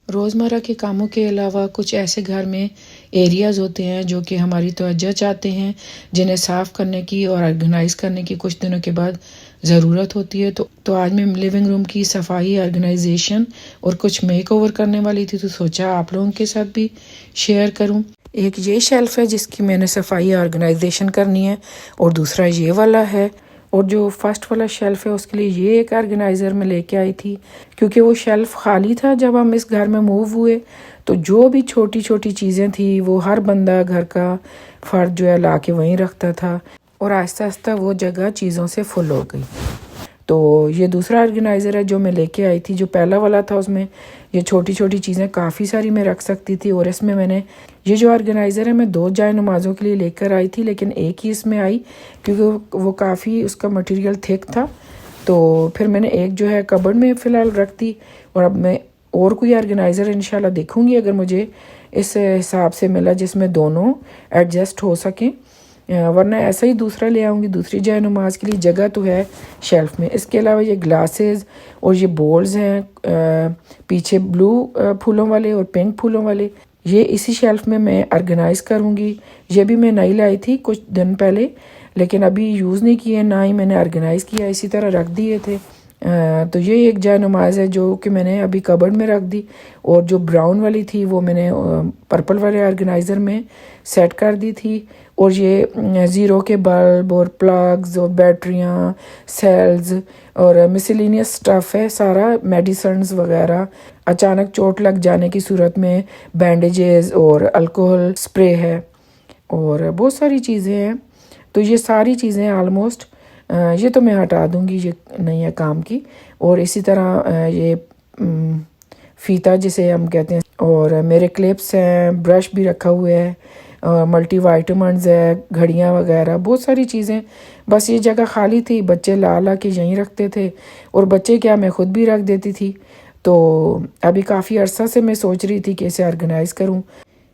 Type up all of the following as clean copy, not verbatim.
रोज़मर्रा के कामों के अलावा कुछ ऐसे घर में एरियाज़ होते हैं जो कि हमारी तवज्जो चाहते हैं, जिन्हें साफ़ करने की और ऑर्गेनाइज़ करने की कुछ दिनों के बाद ज़रूरत होती है। तो आज मैं लिविंग रूम की सफाई, ऑर्गेनाइजेशन और कुछ मेकओवर करने वाली थी, तो सोचा आप लोगों के साथ भी शेयर करूं। एक ये शेल्फ़ है जिसकी मैंने सफाई ऑर्गेनाइजेशन करनी है, और दूसरा ये वाला है। और जो फर्स्ट वाला शेल्फ़ है उसके लिए ये एक ऑर्गेनाइज़र में लेके आई थी, क्योंकि वो शेल्फ़ खाली था जब हम इस घर में मूव हुए। तो जो भी छोटी छोटी चीज़ें थी वो हर बंदा घर का फ़र्द जो है ला के वहीं रखता था, और आहिस्ता आहिस्ता वो जगह चीज़ों से फुल हो गई। तो ये दूसरा ऑर्गेनाइज़र है जो मैं लेके आई थी। जो पहला वाला था उसमें ये छोटी छोटी चीज़ें काफ़ी सारी मैं रख सकती थी, और इसमें मैंने ये जो ऑर्गेनाइज़र है मैं 2 जाए नमाज़ों के लिए लेकर आई थी, लेकिन एक ही इसमें आई क्योंकि वो काफ़ी उसका मटेरियल थिक था। तो फिर मैंने एक जो है कबर्ड में फ़िलहाल रख दी, और अब मैं और कोई ऑर्गेनाइज़र इंशाल्लाह देखूँगी अगर मुझे इस हिसाब से मिला जिसमें दोनों एडजस्ट हो सकें, वरना ऐसा ही दूसरा ले आऊँगी। दूसरी जाए नमाज के लिए जगह तो है शेल्फ़ में। इसके अलावा ये ग्लासेस और ये बोल्स हैं, पीछे ब्लू फूलों वाले और पिंक फूलों वाले, ये इसी शेल्फ़ में मैं ऑर्गेनाइज़ करूँगी। ये भी मैं नई लाई थी कुछ दिन पहले, लेकिन अभी यूज़ नहीं किए, ना ही मैंने ऑर्गेनाइज़ किया, इसी तरह रख दिए थे। तो ये एक जाए नमाज है जो कि मैंने अभी कबर्ड में रख दी, और जो ब्राउन वाली थी वो मैंने पर्पल वाले ऑर्गेनाइज़र में सेट कर दी थी। और ये ज़ीरो के बल्ब और प्लग्स और बैटरियाँ, सेल्स और मिसलिनियस स्टफ़ है सारा, मेडिसन्स वगैरह, अचानक चोट लग जाने की सूरत में बैंडेजेस और अल्कोहल स्प्रे है, और बहुत सारी चीज़ें हैं। तो ये सारी चीज़ें आलमोस्ट ये तो मैं हटा दूँगी, ये नहीं है काम की। और इसी तरह ये फ़ीता जिसे हम कहते हैं, और मेरे क्लिप्स हैं, ब्रश भी रखा हुआ है, मल्टी वाइटमिन्स है, घड़ियाँ वगैरह, बहुत सारी चीज़ें। बस ये जगह खाली थी, बच्चे ला ला के यहीं रखते थे, और बच्चे क्या मैं ख़ुद भी रख देती थी। तो अभी काफ़ी अरसा से मैं सोच रही थी कि इसे ऑर्गेनाइज़ करूँ।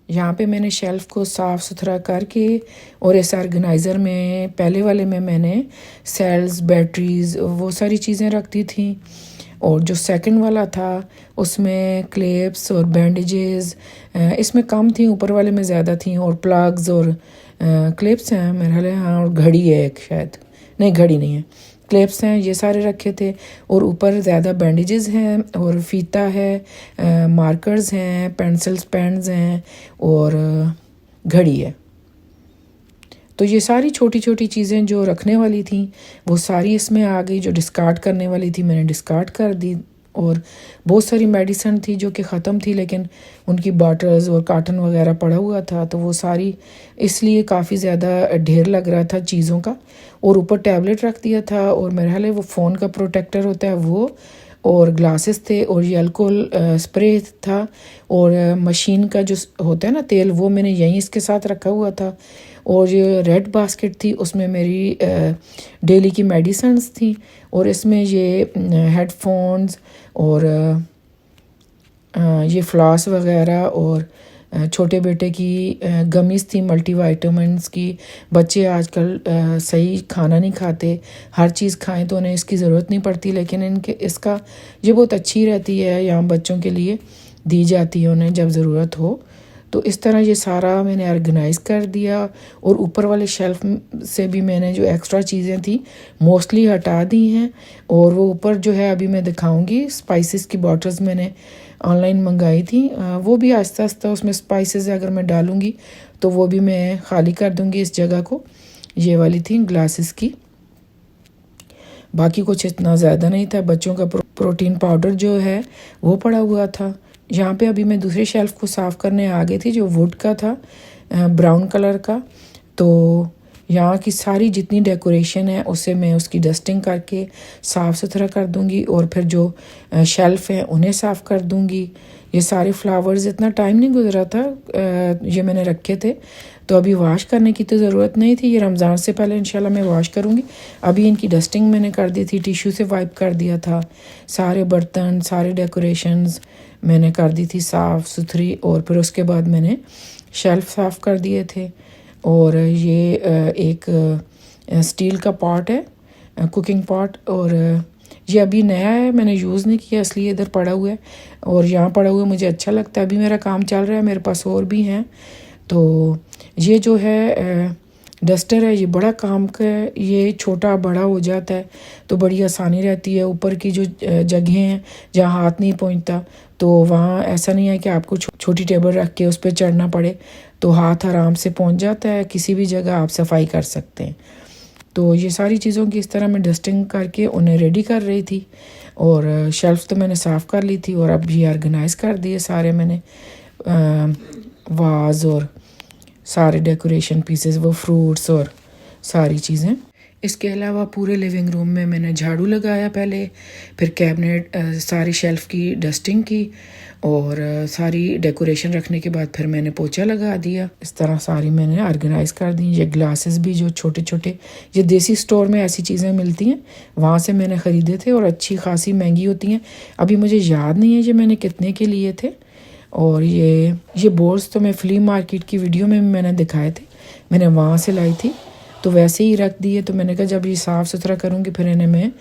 यहाँ पे मैंने शेल्फ़ को साफ़ सुथरा करके, और इस ऑर्गेनाइज़र में पहले वाले में मैंने सेल्स, बैटरीज़, वो सारी चीज़ें रखती थी। और जो सेकंड वाला था उसमें क्लिप्स और बैंडेजेस इसमें कम थी, ऊपर वाले में ज़्यादा थी, और प्लग्स और क्लिप्स हैं मेरे ख्याल, हाँ, और घड़ी है एक, शायद नहीं घड़ी नहीं है, क्लिप्स हैं, ये सारे रखे थे। और ऊपर ज़्यादा बैंडेजेस हैं, और फ़ीता है, मार्कर्स हैं, पेंसिल्स, पेन्स हैं, और घड़ी है। तो ये सारी छोटी छोटी चीज़ें जो रखने वाली थी वो सारी इसमें आ गई। जो डिस्कार्ड करने वाली थी मैंने डिस्कार्ड कर दी, और बहुत सारी मेडिसिन थी जो कि ख़त्म थी, लेकिन उनकी बॉटल्स और कार्टन वगैरह पड़ा हुआ था, तो वो सारी इसलिए काफ़ी ज़्यादा ढेर लग रहा था चीज़ों का। और ऊपर टैबलेट रख दिया था, और मेरे ख्याल है वो फ़ोन का प्रोटेक्टर होता है वो, और ग्लासेस थे, और ये अल्कोहल स्प्रे था, और मशीन का जो होता है ना तेल, वो मैंने यहीं इसके साथ रखा हुआ था। और ये रेड बास्केट थी, उसमें मेरी डेली की मेडिसिन्स थी, और इसमें ये हेडफोन्स और ये फ्लॉस वगैरह, और छोटे बेटे की गमीज़ थी मल्टी वाइटामिन्स की। बच्चे आजकल सही खाना नहीं खाते, हर चीज़ खाएं तो उन्हें इसकी ज़रूरत नहीं पड़ती, लेकिन इसका ये बहुत अच्छी रहती है, यहाँ बच्चों के लिए दी जाती है उन्हें जब ज़रूरत हो। तो इस तरह ये सारा मैंने ऑर्गेनाइज़ कर दिया, और ऊपर वाले शेल्फ़ से भी मैंने जो एक्स्ट्रा चीज़ें थी मोस्टली हटा दी हैं। और वो ऊपर जो है अभी मैं दिखाऊंगी, स्पाइसेस की बॉटल्स मैंने ऑनलाइन मंगाई थी, वो भी आहिस्ता आहिस्ता उसमें स्पाइसेस अगर मैं डालूंगी तो वो भी मैं ख़ाली कर दूंगी इस जगह को। ये वाली थी ग्लासेस की, बाकी कुछ इतना ज़्यादा नहीं था। बच्चों का प्रोटीन पाउडर जो है वो पड़ा हुआ था। यहाँ पे अभी मैं दूसरी शेल्फ़ को साफ़ करने आ गई थी जो वुड का था, ब्राउन कलर का। तो यहाँ की सारी जितनी डेकोरेशन है उसे मैं उसकी डस्टिंग करके साफ़ सुथरा कर दूँगी, और फिर जो शेल्फ़ है उन्हें साफ़ कर दूँगी। ये सारे फ्लावर्स, इतना टाइम नहीं गुजरा था, ये मैंने रखे थे, तो अभी वॉश करने की तो ज़रूरत नहीं थी। ये रमज़ान से पहले इंशाल्लाह मैं वॉश करूँगी। अभी इनकी डस्टिंग मैंने कर दी थी, टिश्यू से वाइप कर दिया था। सारे बर्तन, सारे डेकोरेशंस मैंने कर दी थी साफ़ सुथरी, और फिर उसके बाद मैंने शेल्फ़ साफ़ कर दिए थे। और ये एक स्टील का पॉट है, कुकिंग पॉट, और ये अभी नया है, मैंने यूज़ नहीं किया इसलिए इधर पड़ा हुआ है और यहाँ पड़ा हुआ मुझे अच्छा लगता है। अभी मेरा काम चल रहा है, मेरे पास और भी हैं। तो ये जो है डस्टर है, ये बड़ा काम का है, ये छोटा बड़ा हो जाता है तो बड़ी आसानी रहती है। ऊपर की जो जगह हैं जहाँ हाथ नहीं पहुँचता, तो वहाँ ऐसा नहीं है कि आपको छोटी टेबल रख के उस पर चढ़ना पड़े, तो हाथ आराम से पहुँच जाता है, किसी भी जगह आप सफाई कर सकते हैं। तो ये सारी चीज़ों की इस तरह मैं डस्टिंग करके उन्हें रेडी कर रही थी और शेल्फ तो मैंने साफ़ कर ली थी और अब ये ऑर्गेनाइज़ कर दिए सारे मैंने, वाज और सारे डेकोरेशन पीसेस, वो फ्रूट्स और सारी चीज़ें। इसके अलावा पूरे लिविंग रूम में मैंने झाड़ू लगाया पहले, फिर कैबिनेट सारी शेल्फ़ की डस्टिंग की और सारी डेकोरेशन रखने के बाद फिर मैंने पोछा लगा दिया। इस तरह सारी मैंने ऑर्गेनाइज़ कर दी। ये ग्लासेस भी जो छोटे छोटे, ये देसी स्टोर में ऐसी चीज़ें मिलती हैं, वहाँ से मैंने ख़रीदे थे और अच्छी खासी महंगी होती हैं। अभी मुझे याद नहीं है ये मैंने कितने के लिए थे। और ये बोर्ड्स तो मैं फ्ली मार्केट की वीडियो में मैंने दिखाए थे, मैंने वहाँ से लाई थी, तो वैसे ही रख दिए। तो मैंने कहा जब ये साफ़ सुथरा करूँगी फिर इन्हें मैं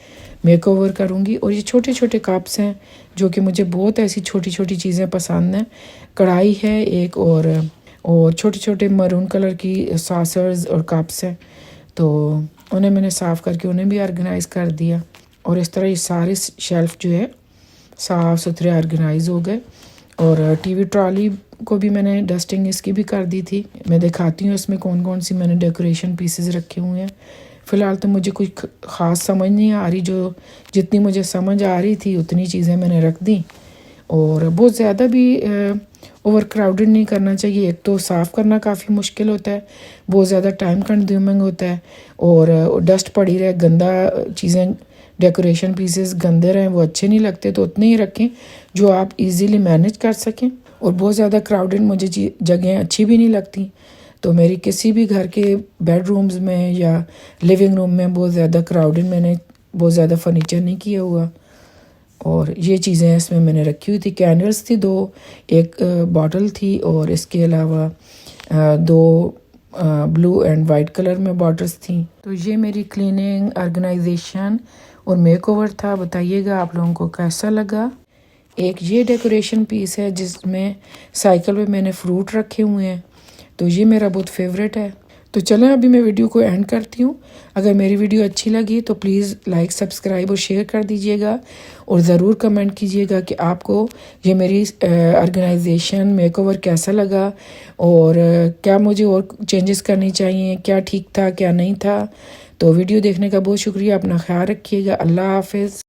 मेकओवर करूँगी। और ये छोटे छोटे कप्स हैं जो कि मुझे बहुत ऐसी छोटी छोटी चीज़ें पसंद हैं। कढ़ाई है एक और छोटे छोटे मरून कलर की सासर्स और कप्स हैं, तो उन्हें मैंने साफ़ करके उन्हें भी ऑर्गेनाइज़ कर दिया। और इस तरह ये सारे शेल्फ़ जो है साफ़ सुथरे ऑर्गेनाइज़ हो गए। और टीवी ट्रॉली को भी मैंने डस्टिंग इसकी भी कर दी थी। मैं दिखाती हूँ इसमें कौन कौन सी मैंने डेकोरेशन पीसेस रखे हुए हैं। फ़िलहाल तो मुझे कोई ख़ास समझ नहीं आ रही, जो जितनी मुझे समझ आ रही थी उतनी चीज़ें मैंने रख दी। और बहुत ज़्यादा भी ओवर क्राउडेड नहीं करना चाहिए। एक तो साफ़ करना काफ़ी मुश्किल होता है, बहुत ज़्यादा टाइम कंज्यूमिंग होता है, और डस्ट पड़ी रहे, गंदा चीज़ें डेकोरेशन पीसेस गंदे रहें वो अच्छे नहीं लगते। तो उतने ही रखें जो आप इजीली मैनेज कर सकें। और बहुत ज़्यादा क्राउडेड मुझे जगह अच्छी भी नहीं लगती। तो मेरी किसी भी घर के बेडरूम्स में या लिविंग रूम में बहुत ज़्यादा क्राउडेड मैंने बहुत ज़्यादा फर्नीचर नहीं किया हुआ। और ये चीज़ें इसमें मैंने रखी हुई थी। कैंडल्स थी 2, एक बॉटल थी और इसके अलावा 2 ब्लू एंड वाइट कलर में बॉटल्स थी। तो ये मेरी क्लीनिंग, ऑर्गेनाइजेशन और मेकओवर था। बताइएगा आप लोगों को कैसा लगा। एक ये डेकोरेशन पीस है जिसमें साइकिल पे मैंने फ्रूट रखे हुए हैं, तो ये मेरा बहुत फेवरेट है। तो चलें अभी मैं वीडियो को एंड करती हूँ। अगर मेरी वीडियो अच्छी लगी तो प्लीज़ लाइक, सब्सक्राइब और शेयर कर दीजिएगा और ज़रूर कमेंट कीजिएगा कि आपको ये मेरी ऑर्गेनाइजेशन मेकओवर कैसा लगा और क्या मुझे और चेंजेस करनी चाहिए, क्या ठीक था क्या नहीं था। तो वीडियो देखने का बहुत शुक्रिया। अपना ख्याल रखिएगा। अल्लाह हाफिज़।